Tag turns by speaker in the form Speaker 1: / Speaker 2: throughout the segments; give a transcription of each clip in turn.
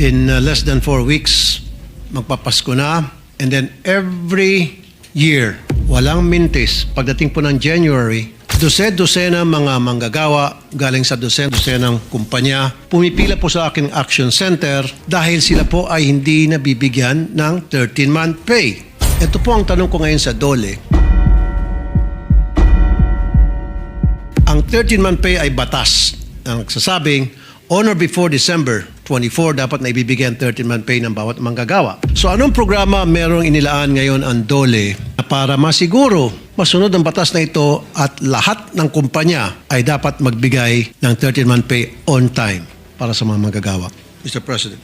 Speaker 1: In less than 4 weeks, magpapasko na. And then every year, walang mintis. Pagdating po ng January, dose-dosena mga manggagawa galing sa dose-dosenang kumpanya pumipila po sa aking action center dahil sila po ay hindi nabibigyan ng 13-month pay. Ito po ang tanong ko ngayon sa DOLE. Ang 13-month pay ay batas. Ang nagsasabing, on or before December 24, dapat na ibibigyan 13-month pay ng bawat manggagawa. So anong programa merong inilaan ngayon ang DOLE para masiguro masunod ang batas na ito at lahat ng kumpanya ay dapat magbigay ng 13-month pay on time para sa mga manggagawa? Mr. President.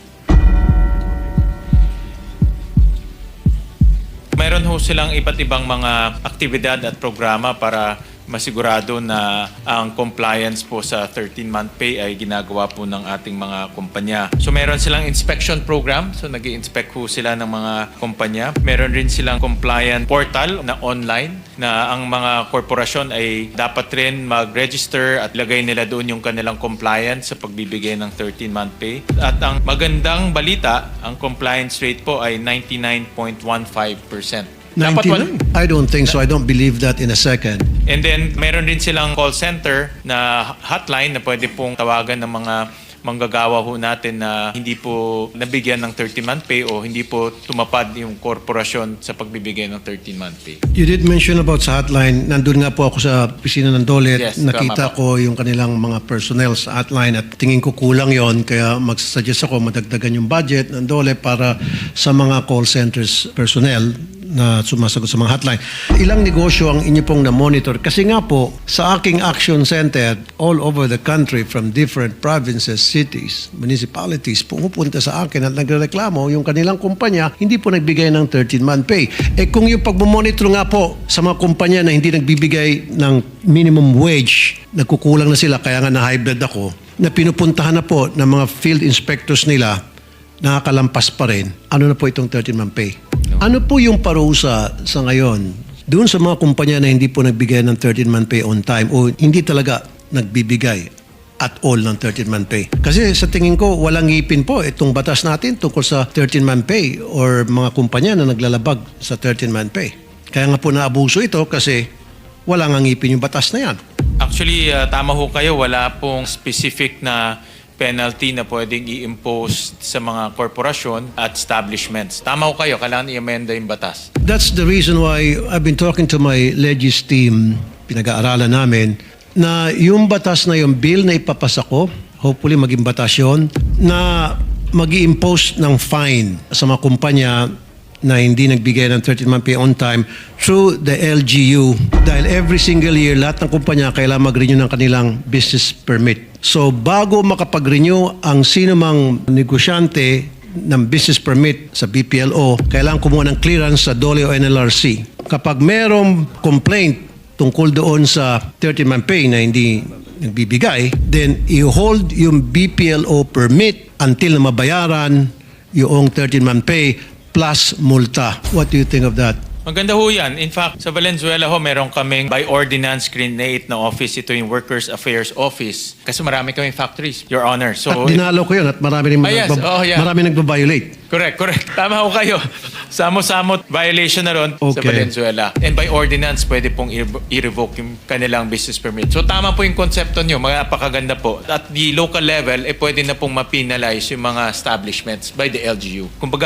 Speaker 2: Meron ho silang iba't ibang mga aktibidad at programa para masigurado na ang compliance po sa 13-month pay ay ginagawa po ng ating mga kumpanya. So meron silang inspection program, so nag-i-inspect po sila ng mga kumpanya. Meron rin silang compliance portal na online na ang mga korporasyon ay dapat rin mag-register at lagay nila doon yung kanilang compliance sa pagbibigay ng 13-month pay. At ang magandang balita, ang compliance rate po ay 99.15%.
Speaker 1: 99? I don't think so. I don't believe that in a second.
Speaker 2: And then, meron din silang call center na hotline na pwede pong tawagan ng mga manggagawa ho natin na hindi po nabigyan ng 13-month pay o hindi po tumapad yung korporasyon sa pagbibigay ng 13-month pay.
Speaker 1: You did mention about sa hotline. Nandun nga po ako sa opisina ng DOLE.
Speaker 2: Yes,
Speaker 1: nakita ko yung kanilang mga personnel sa hotline at tingin ko kulang yon, kaya magsasuggest ako madagdagan yung budget ng DOLE para sa mga call centers personnel na sumasagot sa mga hotline. Ilang negosyo ang inyo pong na-monitor? Kasi nga po, sa aking action center all over the country from different provinces, cities, municipalities, pumupunta sa akin at nagrereklamo yung kanilang kumpanya hindi po nagbigay ng 13-month pay. Eh kung yung pagmamonitor nga po sa mga kumpanya na hindi nagbibigay ng minimum wage, nagkukulang na sila, kaya nga na-hybrid ako, na pinupuntahan na po ng mga field inspectors nila, nakakalampas pa rin, ano na po itong 13-month pay? Ano po yung parusa sa ngayon doon sa mga kumpanya na hindi po nagbigay ng 13-month pay on time o hindi talaga nagbibigay at all ng 13-month pay? Kasi sa tingin ko, walang ngipin po itong batas natin tungkol sa 13-month pay or mga kumpanya na naglalabag sa 13-month pay. Kaya nga po naabuso ito kasi walang ngipin yung batas na yan.
Speaker 2: Actually, tama ho kayo. Wala pong specific na penalty na pwedeng i-impose sa mga korporasyon at establishments. Tama ho kayo, kailangan i-amenda yung batas.
Speaker 1: That's the reason why I've been talking to my legis team, pinag-aaralan namin, na yung batas na yung bill na ipapasa ko, hopefully maging batas yun, na mag-i-impose ng fine sa mga kumpanya na hindi nagbigay ng 13-month pay on time through the LGU. Dahil every single year, lahat ng kumpanya kailangan mag-renew ng kanilang business permit. So bago makapag-renew ang sino mang negosyante ng business permit sa BPLO, kailangan kumuha ng clearance sa DOLE o NLRC. Kapag merong complaint tungkol doon sa 13-month pay na hindi nagbibigay, then i-hold yung BPLO permit until na mabayaran yung 13-month pay plus multa. What do you think of that?
Speaker 2: Maganda ho yan. In fact, sa Valenzuela ho, meron kaming by ordinance create na office. Ito yung Workers Affairs Office. Kasi marami kaming factories, Your Honor. So,
Speaker 1: at dinalo ko yun at marami rin marami nagbabiolate.
Speaker 2: Correct. Tama ho kayo. Samot-samot violation na ron sa Valenzuela. And by ordinance, pwede pong i-revoke yung kanilang business permit. So tama po yung konsepto nyo. Napakaganda po. At the local level, pwede na pong ma-penalize yung mga establishments by the LGU. Kumbaga,